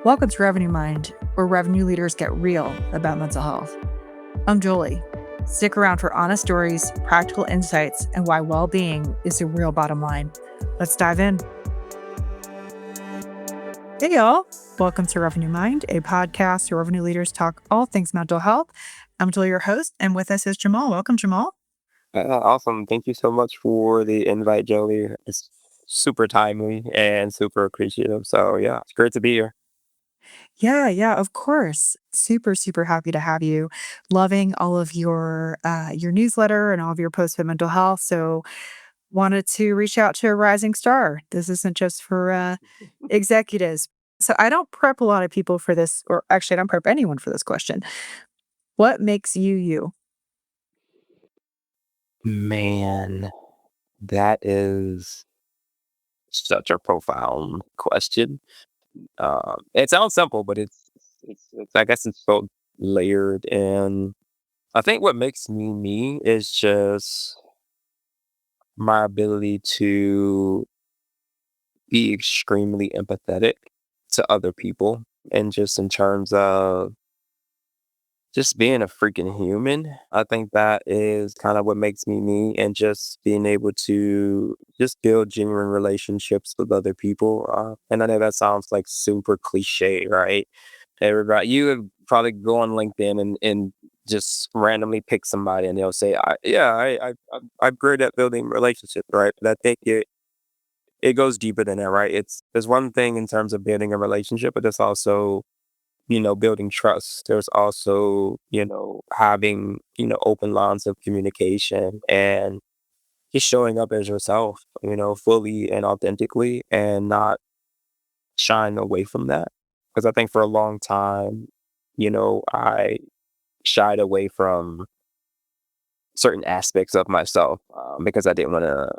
Welcome to Revenue Mind, where revenue leaders get real about mental health. I'm Jolie. Stick around for honest stories, practical insights, and why well-being is the real bottom line. Let's dive in. Hey, y'all. Welcome to Revenue Mind, a podcast where revenue leaders talk all things mental health. I'm Jolie, your host, and with us is Jamal. Welcome, Jamal. Awesome. Thank you so much for the invite, Jolie. It's super timely and super appreciative. So yeah, it's great to be here. Yeah, of course. Super happy to have you. Loving all of your newsletter and all of your posts about mental health. So wanted to reach out to a rising star. This isn't just for executives. So I don't prep a lot of people for this, or actually I don't prep anyone for this question. What makes you you? Man, that is such a profound question. It sounds simple, but it's I guess it's so layered. And I think what makes me me is just my ability to be extremely empathetic to other people, and just in terms of just being a freaking human. I think that is kind of what makes me me, and just being able to just build genuine relationships with other people. And I know that sounds like super cliche, right? Everybody, you would probably go on LinkedIn and just randomly pick somebody, and they'll say, I'm great at building relationships, right? But I think it goes deeper than that, right? There's one thing in terms of building a relationship, but there's also building trust. There's also, having, open lines of communication, and just showing up as yourself, fully and authentically, and not shying away from that. Because I think for a long time, I shied away from certain aspects of myself, because I didn't want to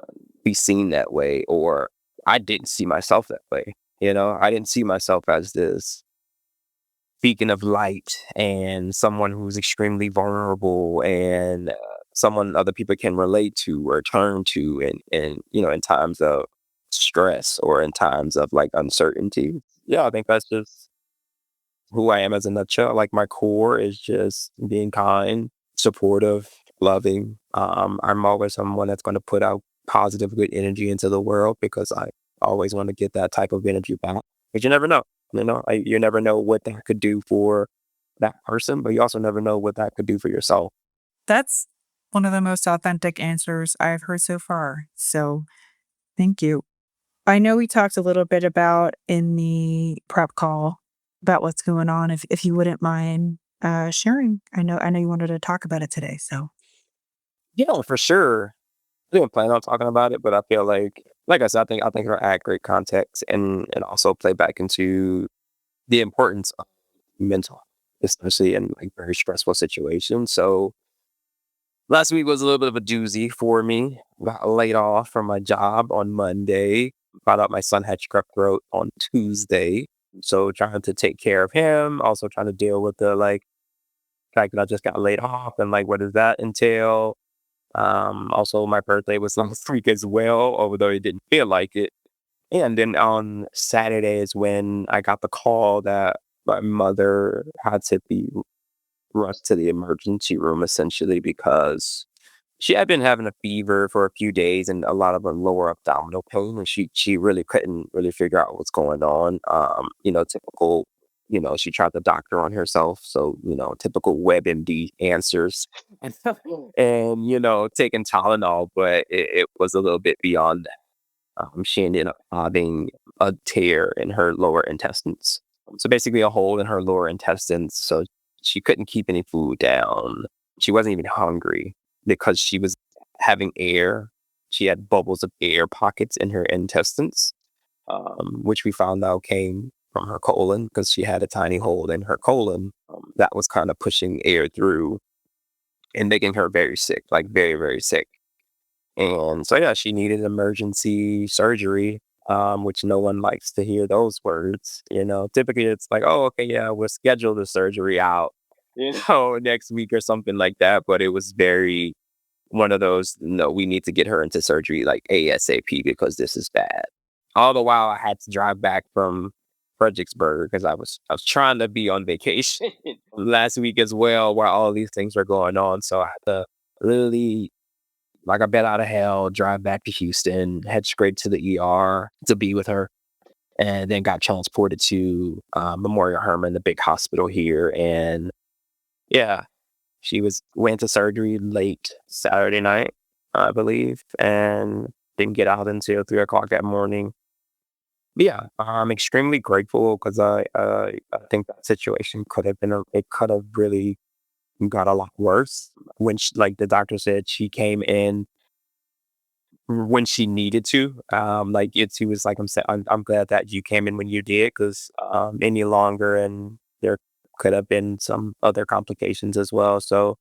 be seen that way, or I didn't see myself that way. I didn't see myself as this beacon of light, and someone who's extremely vulnerable, and someone other people can relate to or turn to, in times of stress or in times of like uncertainty. Yeah, I think that's just who I am as a nutshell. Like, my core is just being kind, supportive, loving. I'm always someone that's going to put out positive, good energy into the world, because I always want to get that type of energy back. But you never know. You never know what that could do for that person, but you also never know what that could do for yourself. That's one of the most authentic answers I've heard so far. So thank you. I know we talked a little bit about in the prep call about what's going on. If you wouldn't mind sharing, I know you wanted to talk about it today. So Yeah, for sure. I didn't plan on talking about it, but I feel like I said, I think it'll add great context, and also play back into the importance of mental, especially in like very stressful situations. So last week was a little bit of a doozy for me. Got laid off from my job on Monday. Found out my son had strep throat on Tuesday. So trying to take care of him, also trying to deal with the fact that I just got laid off, and like what does that entail? Also my birthday was last week as well, although it didn't feel like it. And then on Saturday is when I got the call that my mother had to be rushed to the emergency room, essentially because she had been having a fever for a few days and a lot of a lower abdominal pain, and she really couldn't really figure out what's going on. Typical. She tried the doctor on herself, so typical WebMD answers, and taking Tylenol, but it was a little bit beyond that. She ended up having a tear in her lower intestines, so basically a hole in her lower intestines. So she couldn't keep any food down. She wasn't even hungry because she was having air. She had bubbles of air pockets in her intestines, which we found out came from her colon, because she had a tiny hole in her colon that was kind of pushing air through and making her very sick, like very, very sick. And so, yeah, she needed emergency surgery, which no one likes to hear those words. Typically it's like, oh, okay, yeah, we'll schedule the surgery out, next week or something like that. But it was very one of those, no, we need to get her into surgery like ASAP, because this is bad. All the while I had to drive back from Fredericksburg because I was trying to be on vacation last week as well while all these things were going on. So I had to literally like a bat out of hell, drive back to Houston, head straight to the ER to be with her, and then got transported to Memorial Hermann, the big hospital here. And yeah, she went to surgery late Saturday night, I believe, and didn't get out until 3 o'clock that morning. But yeah, I'm extremely grateful because I think that situation it could have really got a lot worse when like the doctor said she came in when she needed to. Like he was like, I'm glad that you came in when you did because any longer and there could have been some other complications as well. So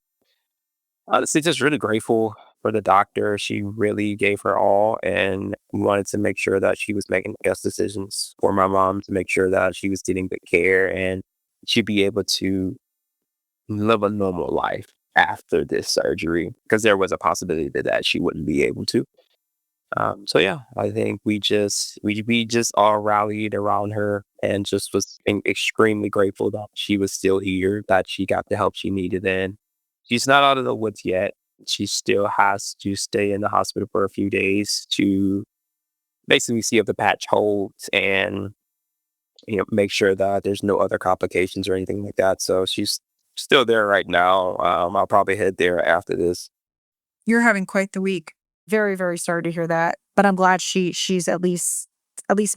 honestly, just really grateful for the doctor. She really gave her all and wanted to make sure that she was making the best decisions for my mom to make sure that she was getting good care and she'd be able to live a normal life after this surgery because there was a possibility that she wouldn't be able to. So yeah, I think we just all rallied around her and just was extremely grateful that she was still here, that she got the help she needed. And she's not out of the woods yet. She still has to stay in the hospital for a few days to basically see if the patch holds and make sure that there's no other complications or anything like that. So she's still there right now. I'll probably head there after this. You're having quite the week. Very, very sorry to hear that, but I'm glad she's at least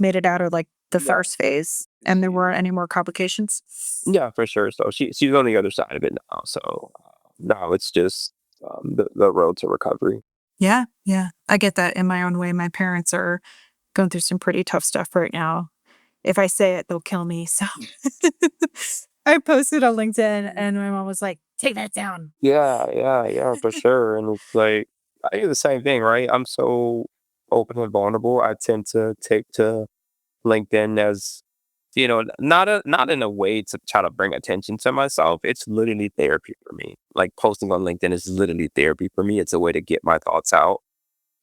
made it out of, like, the Yeah. first phase, and there weren't any more complications? Yeah, for sure. So she's on the other side of it now. So now it's just the road to recovery. Yeah, yeah. I get that in my own way. My parents are going through some pretty tough stuff right now. If I say it, they'll kill me, so I posted on LinkedIn, and my mom was like, "Take that down." Yeah, yeah, yeah, for sure. And it's like I do the same thing, right? I'm so open and vulnerable. I tend to take to LinkedIn as not in a way to try to bring attention to myself. It's literally therapy for me. Like posting on LinkedIn is literally therapy for me. It's a way to get my thoughts out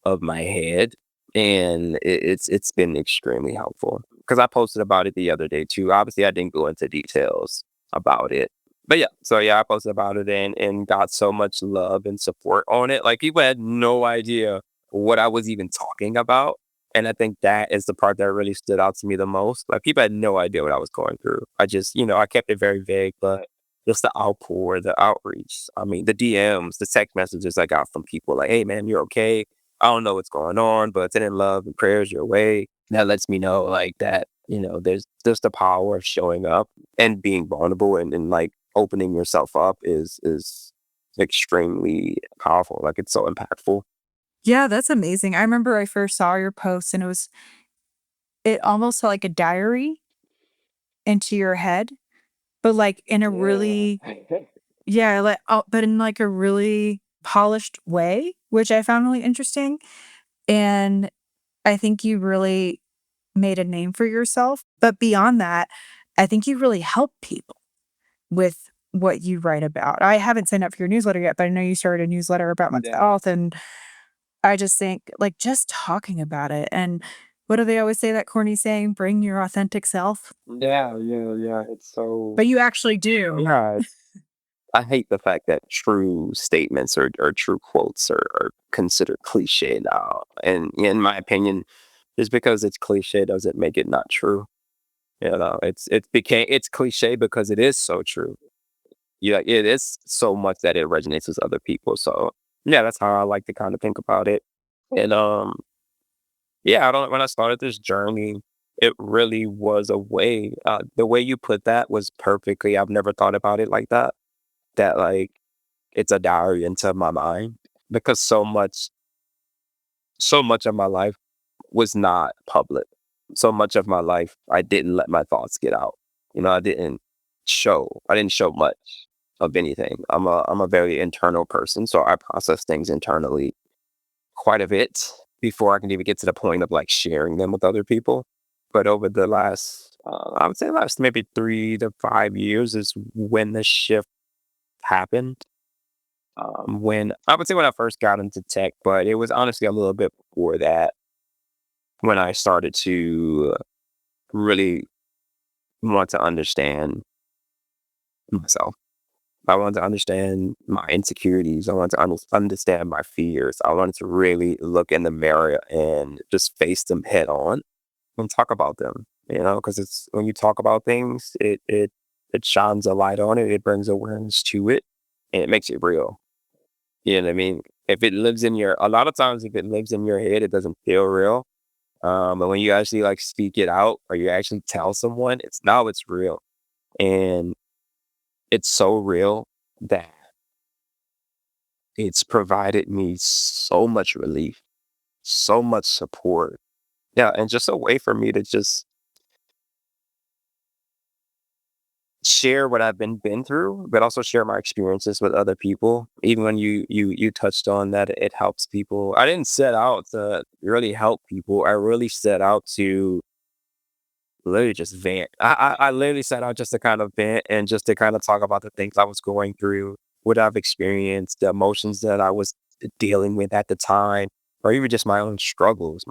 of my head, and it's been extremely helpful because I posted about it the other day too. Obviously, I didn't go into details about it, but yeah. So yeah, I posted about it and got so much love and support on it. Like people had no idea what I was even talking about, and I think that is the part that really stood out to me the most. Like people had no idea what I was going through. I just I kept it very vague, but just the outpour, the outreach. I mean, the DMs, the text messages I got from people like, "Hey man, you're okay. I don't know what's going on, but sending love and prayers your way." That lets me know like that, there's the power of showing up and being vulnerable and like opening yourself up is extremely powerful. Like it's so impactful. Yeah, that's amazing. I remember I first saw your post, and it almost felt like a diary into your head, but, like, in a Yeah. really yeah, like, but in, like, a really polished way, which I found really interesting, and I think you really made a name for yourself, but beyond that, I think you really help people with what you write about. I haven't signed up for your newsletter yet, but I know you started a newsletter about mental Yeah. health, and I just think, like, just talking about it, and what do they always say, that corny saying, "Bring your authentic self," Yeah, yeah, yeah. It's so but you actually do. yeah. I hate the fact that true statements or true quotes are considered cliche now. And in my opinion, just because it's cliche doesn't make it not true. It's cliche because it is so true. Yeah, it is so much that it resonates with other people. So yeah, that's how I like to kind of think about it. And yeah, I don't when I started this journey, it really was a way. The way you put that was perfectly. I've never thought about it like that. That like it's a diary into my mind because so much of my life was not public. So much of my life, I didn't let my thoughts get out. I didn't show much of anything. I'm a very internal person, so I process things internally quite a bit before I can even get to the point of like sharing them with other people. But over the last, I would say last maybe 3 to 5 years is when the shift happened. When I would say when I first got into tech, but it was honestly a little bit before that when I started to really. want to understand myself. I wanted to understand my insecurities. I wanted to understand my fears. I wanted to really look in the mirror and just face them head on and talk about them. Because it's when you talk about things, it shines a light on it. It brings awareness to it, and it makes it real. You know what I mean? If it lives in your, a lot of times, if it lives in your head, it doesn't feel real. But when you actually like speak it out, or you actually tell someone, it's real, and it's so real that it's provided me so much relief, so much support. Yeah, and just a way for me to just share what I've been through, but also share my experiences with other people. Even when you touched on that it helps people. I didn't set out to really help people. I really set out to literally just vent. I literally set out just to kind of vent and just to kind of talk about the things I was going through, what I've experienced, the emotions that I was dealing with at the time, or even just my own struggles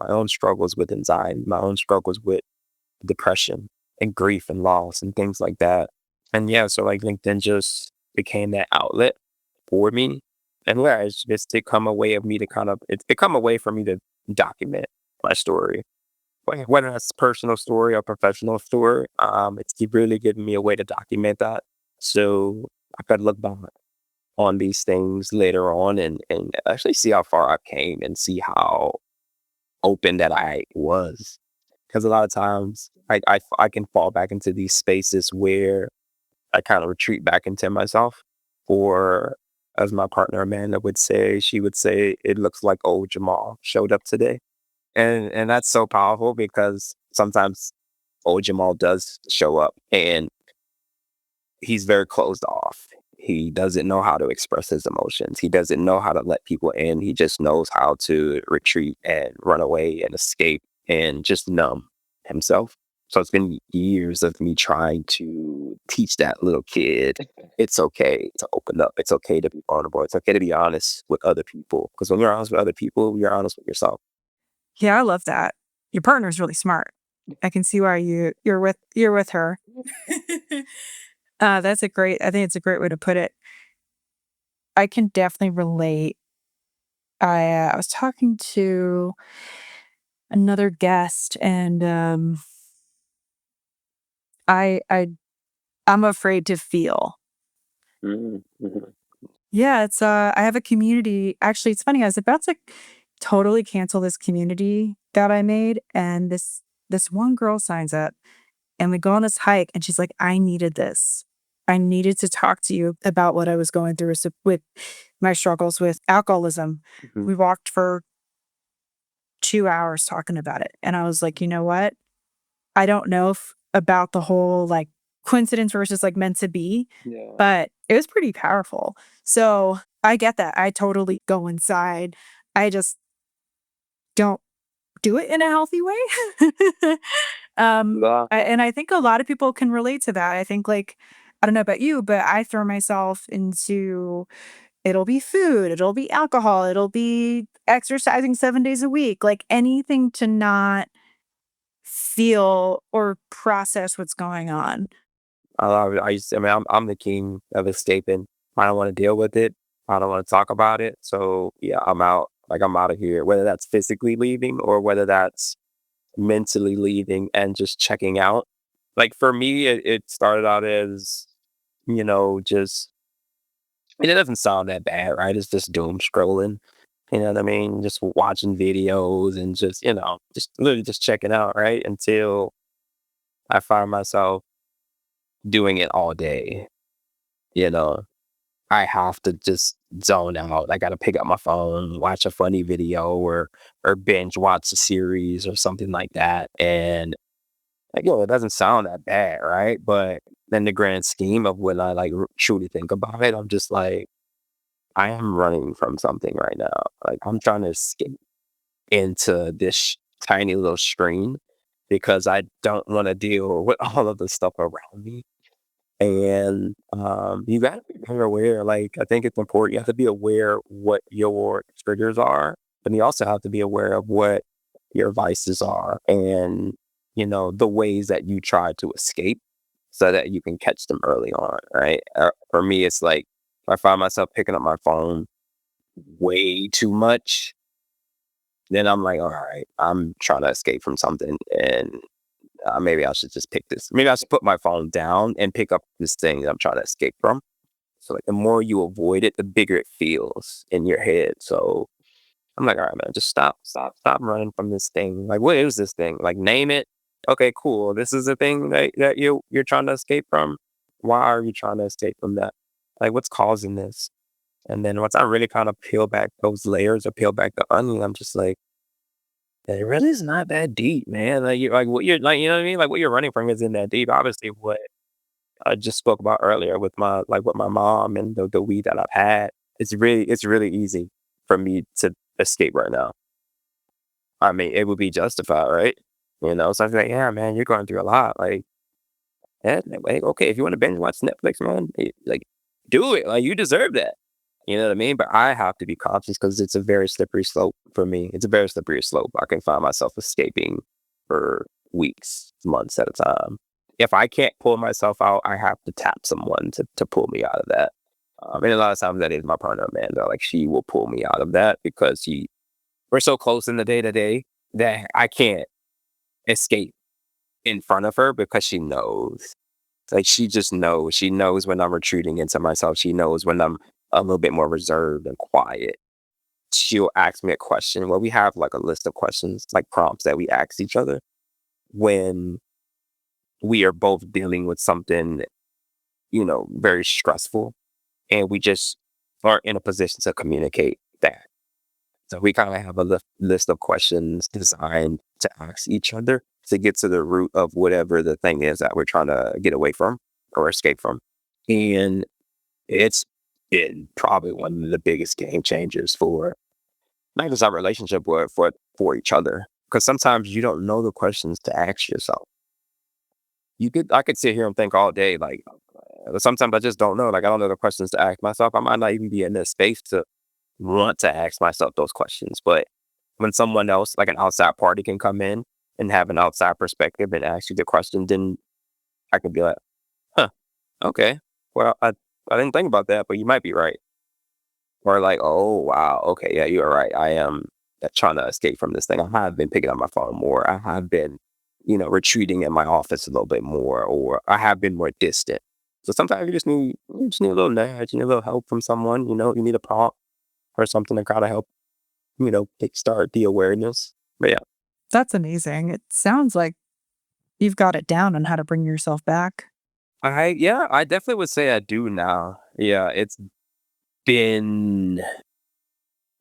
with anxiety, my own struggles with depression and grief and loss and things like that. And yeah, so like LinkedIn just became that outlet for me. And yeah, it's just become a way of me to it's become a way for me to document my story, whether that's personal story or professional story. Really given me a way to document that. So I could look back on these things later on and actually see how far I came and see how open that I was. Because a lot of times I can fall back into these spaces where I kind of retreat back into myself. Or as my partner Amanda would say, she would say, it looks like old Jamal showed up today. And that's so powerful because sometimes old Jamal does show up and he's very closed off. He doesn't know how to express his emotions. He doesn't know how to let people in. He just knows how to retreat and run away and escape and just numb himself. So it's been years of me trying to teach that little kid it's okay to open up. It's okay to be vulnerable. It's okay to be honest with other people. Because when you're honest with other people, you're honest with yourself. Yeah, I love that. Your partner's really smart. I can see why you're with her. That's a great I think it's a great way to put it. I can definitely relate. I was talking to another guest and, I I'm afraid to feel. Mhm. Yeah, I have a community actually, it's funny, I was about to totally cancel this community that I made, and this one girl signs up, and we go on this hike, and she's like, "I needed this. I needed to talk to you about what I was going through with my struggles with alcoholism." Mhm. We walked for 2 hours talking about it, and I was like, "You know what? I don't know if about the whole, like, coincidence versus, like, meant to be, Yeah. but it was pretty powerful." So, I get that. I totally go inside. I just don't do it in a healthy way. Yeah. And I think a lot of people can relate to that. I think, like, I don't know about you, but I throw myself into it'll be food, it'll be alcohol, it'll be exercising 7 days a week, like, anything to not feel or process what's going on. I mean, I'm the king of escaping. I don't want to deal with it. I don't want to talk about it. So yeah, I'm out. Like I'm out of here. Whether that's physically leaving or whether that's mentally leaving and just checking out. Like for me, it started out as just and it doesn't sound that bad, right? It's just doom scrolling. You know what I mean? Just watching videos and just just literally just checking out, right? Until I find myself doing it all day. You know, I have to just zone out. I gotta pick up my phone, watch a funny video or binge watch a series or something like that. And like, it doesn't sound that bad, right? But in the grand scheme of when I like truly think about it, I'm just like, I am running from something right now. Like I'm trying to escape into this tiny little stream because I don't want to deal with all of the stuff around me. And you gotta be very aware. Like I think it's important. You have to be aware what your triggers are, but you also have to be aware of what your vices are and the ways that you try to escape. so that you can catch them early on, right? For me, it's like if I find myself picking up my phone way too much, then I'm like, all right, I'm trying to escape from something, and maybe I should just pick this. Maybe I should put my phone down and pick up this thing that I'm trying to escape from. So like the more you avoid it, the bigger it feels in your head. So I'm like, all right, man, just stop running from this thing. Like, what is this thing? Like, name it. Okay, cool. This is the thing that you're trying to escape from. Why are you trying to escape from that? Like, what's causing this? And then once I really kind of peel back those layers or peel back the onion, I'm just like, it really is not that deep, man. Like, you like what you're like, you know what I mean? Like, what you're running from isn't that deep. Obviously, what I just spoke about earlier with my mom and the weed that I've had. It's really easy for me to escape right now. I mean, it would be justified, right? So I was like, yeah, man, you're going through a lot. Like, yeah, like, okay, if you want to binge watch Netflix, man, like, do it. Like, you deserve that. You know what I mean? But I have to be conscious because it's a very slippery slope for me. It's a very slippery slope. I can find myself escaping for weeks, months at a time. If I can't pull myself out, I have to tap someone to pull me out of that. And a lot of times that is my partner, Amanda. Like, she will pull me out of that because we're so close in the day to day that I can't escape in front of her because she knows. Like, she just knows. She knows when I'm retreating into myself. She knows when I'm a little bit more reserved and quiet. She'll ask me a question. Well, we have like a list of questions, like prompts that we ask each other when we are both dealing with something, very stressful, and we just aren't in a position to communicate that. So we kind of have a list of questions designed to ask each other to get to the root of whatever the thing is that we're trying to get away from or escape from. And it's been probably one of the biggest game changers for not just our relationship, but for each other. Because sometimes you don't know the questions to ask yourself. I could sit here and think all day, like, sometimes I just don't know. Like, I don't know the questions to ask myself. I might not even be in this space to want to ask myself those questions. But when someone else, like an outside party, can come in and have an outside perspective and ask you the question, then I could be like, huh, okay. Well, I didn't think about that, but you might be right. Or like, oh wow, okay, yeah, you're right. I am trying to escape from this thing. I have been picking up my phone more. I have been, retreating in my office a little bit more, or I have been more distant. So sometimes you just need a little nudge, you need a little help from someone. You need a prompt or something to kind of help, kickstart the awareness. But yeah, That's amazing. It sounds like you've got it down on how to bring yourself back. I definitely would say I do now. Yeah, it's been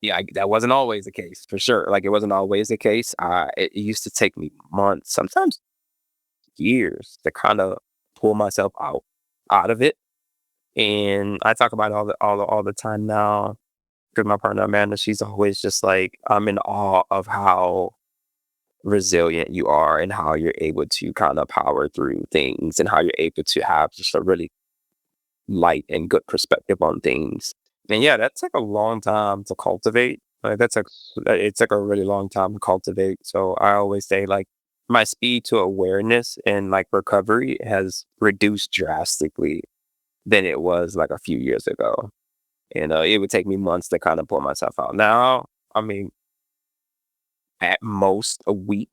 Yeah, that wasn't always the case for sure. Like, it wasn't always the case. It used to take me months, sometimes years, to kind of pull myself out of it. And I talk about it all the time now. Because my partner Amanda, she's always just like, I'm in awe of how resilient you are and how you're able to kind of power through things and how you're able to have just a really light and good perspective on things. And yeah, that's like a long time to cultivate. Like, it's like a really long time to cultivate. So I always say, like, my speed to awareness and like recovery has reduced drastically than it was like a few years ago. And it would take me months to kind of pull myself out. Now, I mean, at most a week.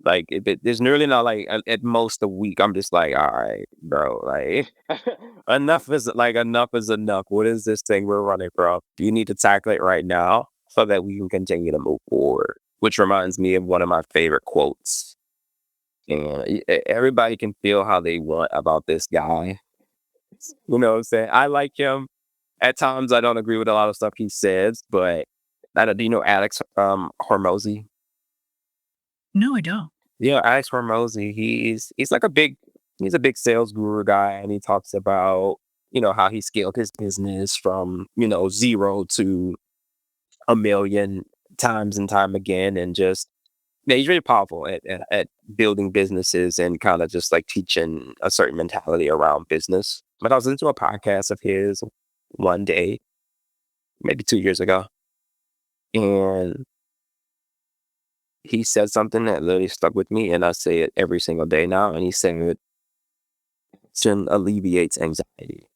Like, there's nearly not like at most a week. I'm just like, all right, bro. Like, enough is enough. What is this thing we're running from? You need to tackle it right now so that we can continue to move forward. Which reminds me of one of my favorite quotes. And everybody can feel how they want about this guy. You know what I'm saying? I like him. At times, I don't agree with a lot of stuff he says, but do you know Alex Hormozy? No, I don't. Yeah, Alex Hormozy, he's a big sales guru guy, and he talks about, how he scaled his business from, zero to a million times and time again. And just, yeah, he's really powerful at building businesses and kind of just like teaching a certain mentality around business. But I was into a podcast of his one day, maybe 2 years ago, and he said something that literally stuck with me, and I say it every single day now. And he said, action alleviates anxiety.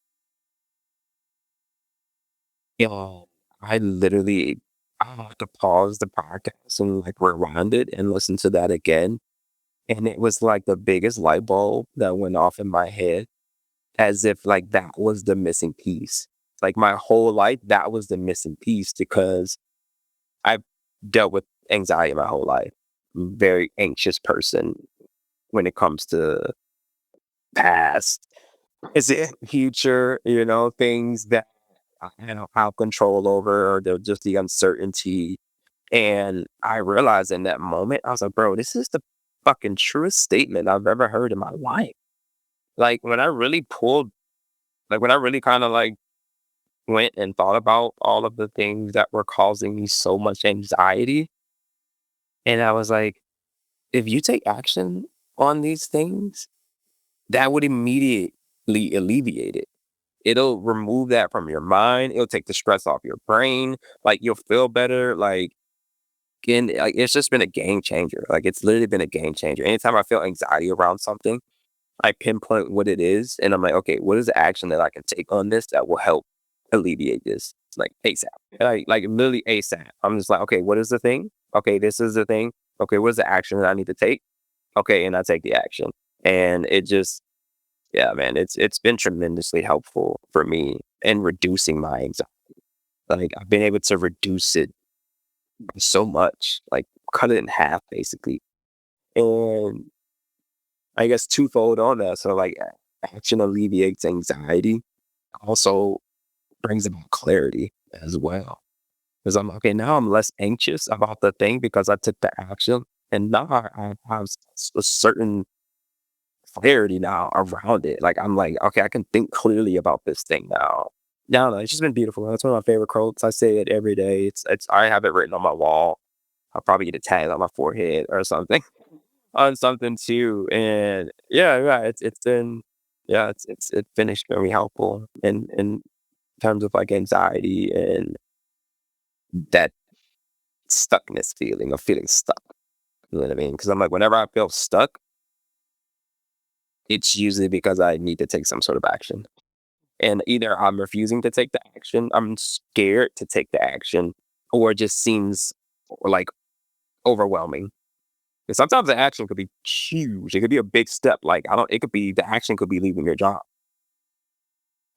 Yeah, I literally I have to pause the podcast and like rewind it and listen to that again. And it was like the biggest light bulb that went off in my head, as if like that was the missing piece. Like my whole life, that was the missing piece because I've dealt with anxiety my whole life. Very anxious person when it comes to past, is it future, things that I don't have control over or just the uncertainty. And I realized in that moment, I was like, bro, this is the fucking truest statement I've ever heard in my life. Like when I really pulled, like when I really kind of like went and thought about all of the things that were causing me so much anxiety. And I was like, if you take action on these things, that would immediately alleviate it. It'll remove that from your mind. It'll take the stress off your brain. Like you'll feel better. Like it's just been a game changer. Like it's literally been a game changer. Anytime I feel anxiety around something, I pinpoint what it is, and I'm like, okay, what is the action that I can take on this that will help alleviate this? Like ASAP. Like literally ASAP. I'm just like, okay, what is the thing? Okay, this is the thing. Okay, what is the action that I need to take? Okay, and I take the action. And it just, yeah, man, it's been tremendously helpful for me in reducing my anxiety. Like I've been able to reduce it so much, like cut it in half basically. And I guess twofold on that. So like action alleviates anxiety, also brings about clarity as well. Because I'm okay, now I'm less anxious about the thing because I took the action. And now I have a certain clarity now around it. Like I'm like, okay, I can think clearly about this thing now. No, no, it's just been beautiful. That's one of my favorite quotes. I say it every day. It's I have it written on my wall. I'll probably get it tagged on my forehead or something on something too. And yeah, it's been it's been extremely helpful in terms of like anxiety and that stuckness feeling of feeling stuck. You know what I mean? Because I'm like, whenever I feel stuck, it's usually because I need to take some sort of action. And either I'm refusing to take the action, I'm scared to take the action, or it just seems like overwhelming. 'Cause sometimes the action could be huge. It could be a big step. Like I don't. It could be the action could be leaving your job,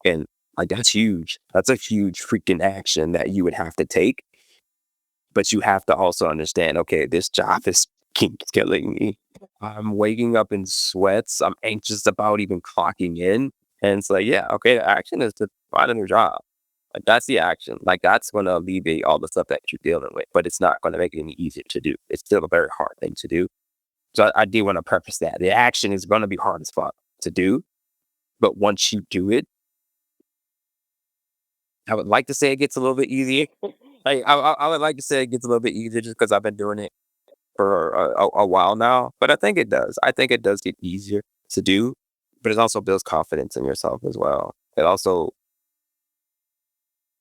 and like that's huge. That's a huge freaking action that you would have to take. But you have to also understand. Okay, this job is killing me. I'm waking up in sweats. I'm anxious about even clocking in, and it's like, yeah, okay. The action is to find a new job. Like that's the action. Like that's going to alleviate all the stuff that you're dealing with, but it's not going to make it any easier to do. It's still a very hard thing to do. So I do want to preface that the action is going to be hard as fuck to do, but once you do it, I would like to say it gets a little bit easier. Like I would like to say it gets a little bit easier just because I've been doing it for a while now. But I think it does. I think it does get easier to do, but it also builds confidence in yourself as well. It also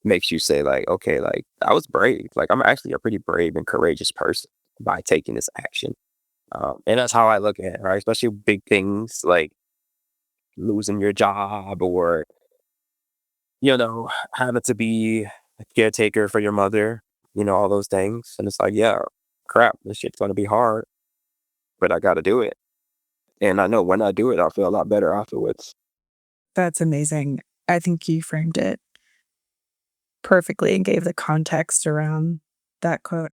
makes you say like, okay, like I was brave. Like I'm actually a pretty brave and courageous person by taking this action. And that's how I look at it, right? Especially big things like losing your job or, having to be a caretaker for your mother, all those things. And it's like, yeah, crap, this shit's going to be hard, but I got to do it. And I know when I do it, I'll feel a lot better afterwards. That's amazing. I think you framed it perfectly and gave the context around that quote.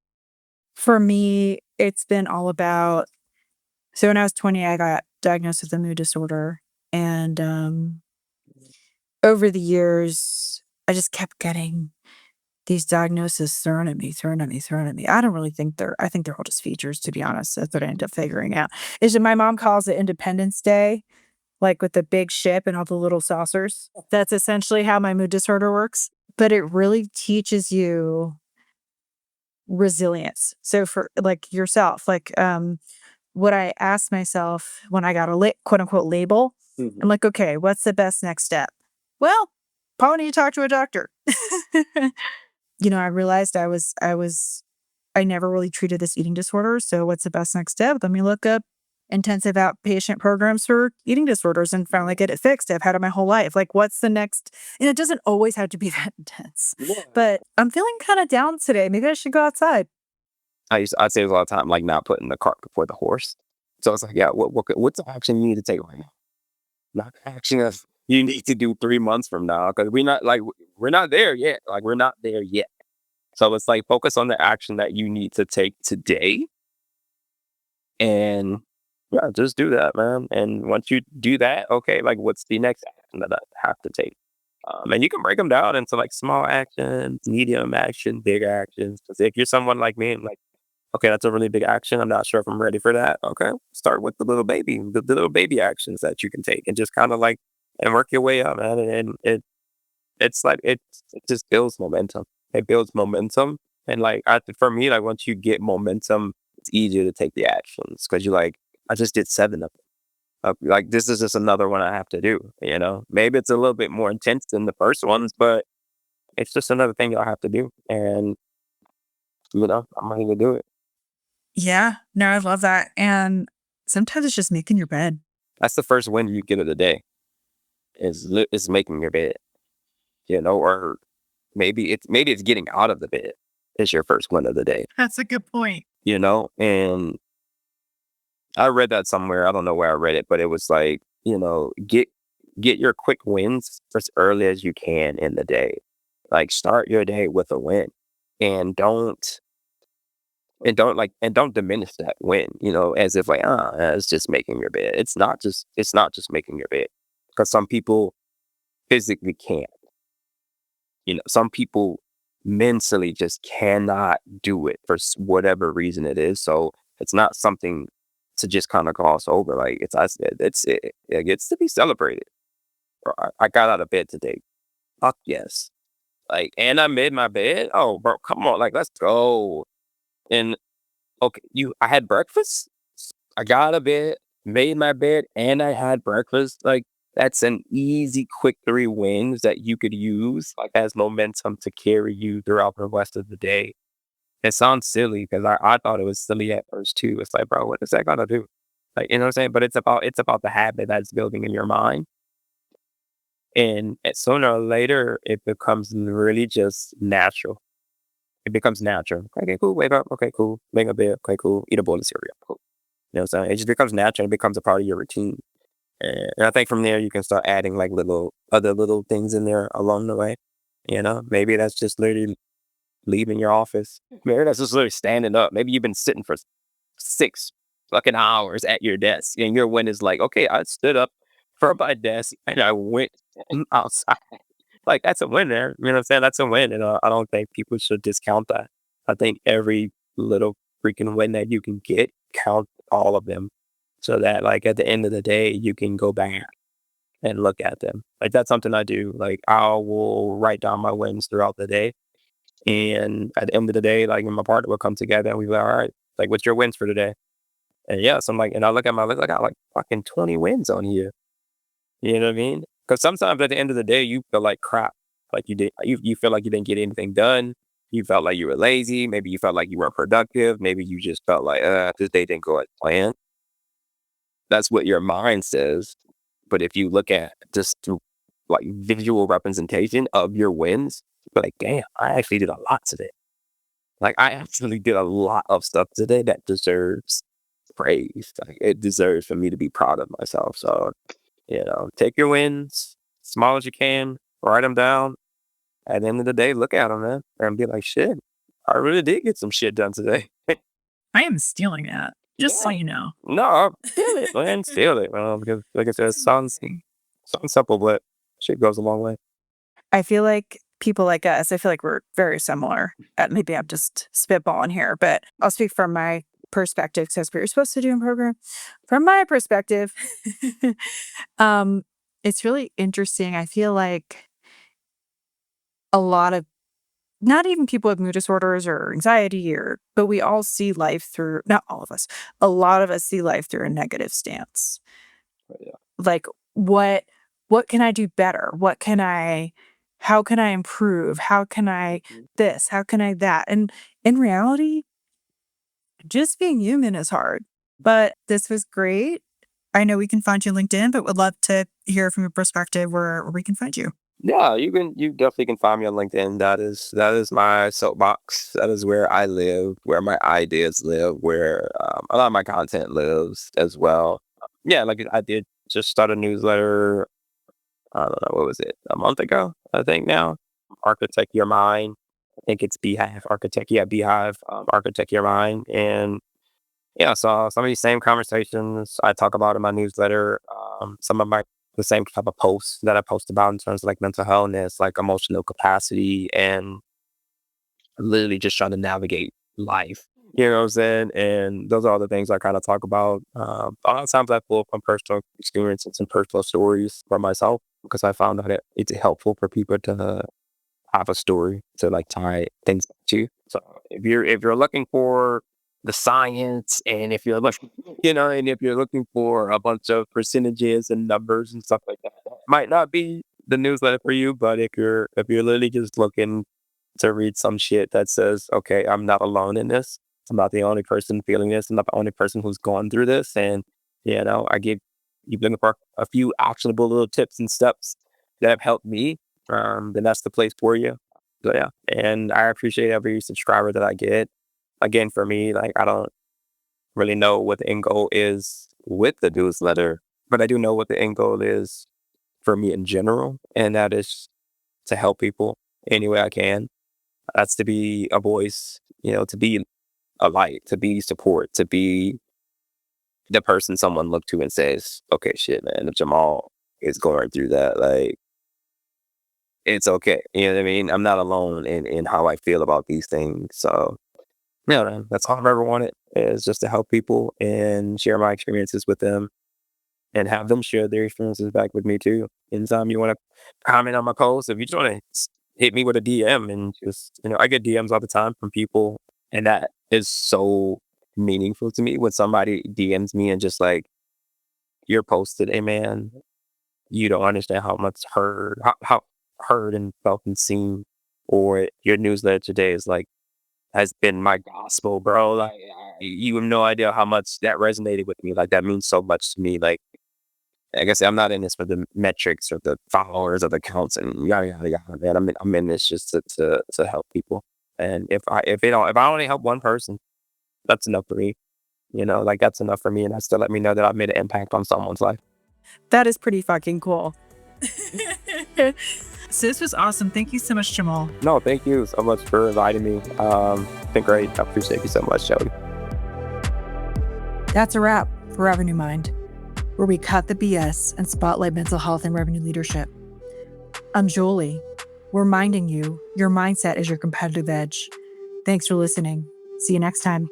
For me, it's been all about so when I was 20, I got diagnosed with a mood disorder, and, over the years, I just kept getting these diagnoses thrown at me, thrown at me, thrown at me. I don't really think I think they're all just features, to be honest. That's what I ended up figuring out. Is that my mom calls it Independence Day, like with the big ship and all the little saucers. That's essentially how my mood disorder works. But it really teaches you resilience. So for like yourself, like what I asked myself when I got a quote unquote label, I'm Mhm. like, okay, what's the best next step? Well, probably need to talk to a doctor. I realized I never really treated this eating disorder. So what's the best next step? Let me look up intensive outpatient programs for eating disorders and finally get it fixed. I've had it my whole life. Like, what's the next? And it doesn't always have to be that intense. Yeah. But I'm feeling kind of down today. Maybe I should go outside. I'd say a lot of time, like, not putting the cart before the horse. So it's like, yeah, what's the action you need to take right now? Not the action of you need to do 3 months from now, because we're not there yet. Like, we're not there yet. So it's like focus on the action that you need to take today, and yeah, just do that, man. And once you do that, okay, like what's the next action that I have to take? And you can break them down into like small actions, medium action, big actions. Because if you're someone like me, and like, okay, that's a really big action. I'm not sure if I'm ready for that. Okay, start with the little baby actions that you can take, and just kind of like and work your way up, man. And it's like it just builds momentum. It builds momentum, and like for me, like once you get momentum, it's easier to take the actions because you're like, I just did 7 of them. Like this is just another one I have to do. Maybe it's a little bit more intense than the first ones, but it's just another thing I'll have to do, and I'm ready to do it. Yeah, no, I love that. And sometimes it's just making your bed. That's the first win you get of the day is making your bed, or maybe it's getting out of the bed is your first win of the day, That's a good point. and I read that somewhere. I don't know where I read it, but it was like, get your quick wins as early as you can in the day. Like start your day with a win, and don't diminish that win, as if like, it's just making your bed. It's not just making your bed, because some people physically can't. Some people mentally just cannot do it for whatever reason it is. So it's not something to just kind of gloss over. Like it gets to be celebrated. Bro, I got out of bed today. Fuck yes. Like, and I made my bed. Oh, bro, come on. Like, let's go. And okay, I had breakfast. I got out of bed, made my bed, and I had breakfast. Like, that's an easy, quick 3 wins that you could use like as momentum to carry you throughout the rest of the day. It sounds silly because I thought it was silly at first too. It's like, bro, what is that gonna do? Like, you know what I'm saying? But it's about the habit that's building in your mind. And sooner or later, it becomes really just natural. It becomes natural. Okay, cool. Wake up. Okay, cool. Make a bed. Okay, cool. Eat a bowl of cereal. Cool. You know what I'm saying? It just becomes natural. It becomes a part of your routine. And I think from there, you can start adding like other little things in there along the way. Maybe that's just literally leaving your office. Maybe that's just literally standing up. Maybe you've been sitting for 6 fucking hours at your desk, and your win is like, okay, I stood up from my desk and I went outside. Like that's a win there. You know what I'm saying? That's a win, and I don't think people should discount that. I think every little freaking win that you can get, count all of them, so that like at the end of the day, you can go back and look at them. Like that's something I do. Like I will write down my wins throughout the day, and at the end of the day, like when my partner will come together and we be like, all right, like what's your wins for today? And yeah, so I'm like, and I look at my list, I got like fucking 20 wins on here. You know what I mean? Because sometimes at the end of the day, you feel like crap. Like you feel like you didn't get anything done. You felt like you were lazy. Maybe you felt like you weren't productive. Maybe you just felt like, this day didn't go as planned. That's what your mind says. But if you look at just through like visual representation of your wins, you're like, damn, I actually did a lot today. Like I actually did a lot of stuff today that deserves praise. Like it deserves for me to be proud of myself. So, take your wins, small as you can, write them down. At the end of the day, look at them, man, and be like, shit, I really did get some shit done today. I am stealing that, just so Yeah. you know. No, steal it, man, steal it. Because like I said, it It's amazing. sounds simple, but shit goes a long way. I feel like people like us, I feel like we're very similar. Maybe I'm just spitballing here, but I'll speak from my perspective because that's what you're supposed to do in program. From my perspective, um, it's really interesting. I feel like a lot of not even people with mood disorders or anxiety but we all see life through not all of us. A lot of us see life through a negative stance. But yeah. Like what can I do better? How can I improve? How can I Mhm. this? How can I that? And in reality, just being human is hard. But this was great. I know we can find you on LinkedIn, but would love to hear from your perspective where we can find you. Yeah, you definitely can find me on LinkedIn. That is my soapbox. That is where I live, where my ideas live, where a lot of my content lives as well. Yeah, like I did just start a newsletter. I don't know, what was it, a month ago? I think now. Architect Your Mind. I think it's Beehive Architect. Yeah, Beehive Architect Your Mind. And yeah, so some of these same conversations I talk about in my newsletter, some of my the same type of posts that I post about in terms of like mental healthness, like emotional capacity, and literally just trying to navigate life. You know what I'm saying? And those are all the things I kind of talk about. A lot of times I pull from personal experiences and personal stories for myself because I found that it's helpful for people to have a story to like tie things to. So if you're looking for the science, and if you're looking, and if you're looking for a bunch of percentages and numbers and stuff like that, that might not be the newsletter for you. But if you're literally just looking to read some shit that says, okay, I'm not alone in this. I'm not the only person feeling this. I'm not the only person who's gone through this. And, I give you looking for a few actionable little tips and steps that have helped me, then that's the place for you. So yeah. And I appreciate every subscriber that I get. Again, for me, like I don't really know what the end goal is with the newsletter, but I do know what the end goal is for me in general. And that is to help people any way I can. That's to be a voice, to be a light, to be support, to be the person someone look to and says, okay, shit, man, if Jamal is going through that, like, it's okay. You know what I mean? I'm not alone in how I feel about these things. So, yeah, man, that's all I've ever wanted is just to help people and share my experiences with them and have them share their experiences back with me too. Anytime you want to comment on my post, if you just want to hit me with a DM and just, I get DMs all the time from people, and that is so meaningful to me when somebody DMs me and just like, you're posted, hey man, you don't understand how much how heard and felt and seen, or your newsletter today is like, has been my gospel, bro. Like, you have no idea how much that resonated with me. Like, that means so much to me. Like, like I said, I'm not in this for the metrics or the followers or the counts and yada yada yada. Man, I'm in this just to help people. And if I only help one person, that's enough for me. Like that's enough for me, and that's to let me know that I've made an impact on someone's life. That is pretty fucking cool. So this was awesome. Thank you so much, Jamal. No, thank you so much for inviting me. It's been great. I appreciate you so much, Jolie. That's a wrap for Revenue Mind, where we cut the BS and spotlight mental health and revenue leadership. I'm Jolie, reminding you your mindset is your competitive edge. Thanks for listening. See you next time.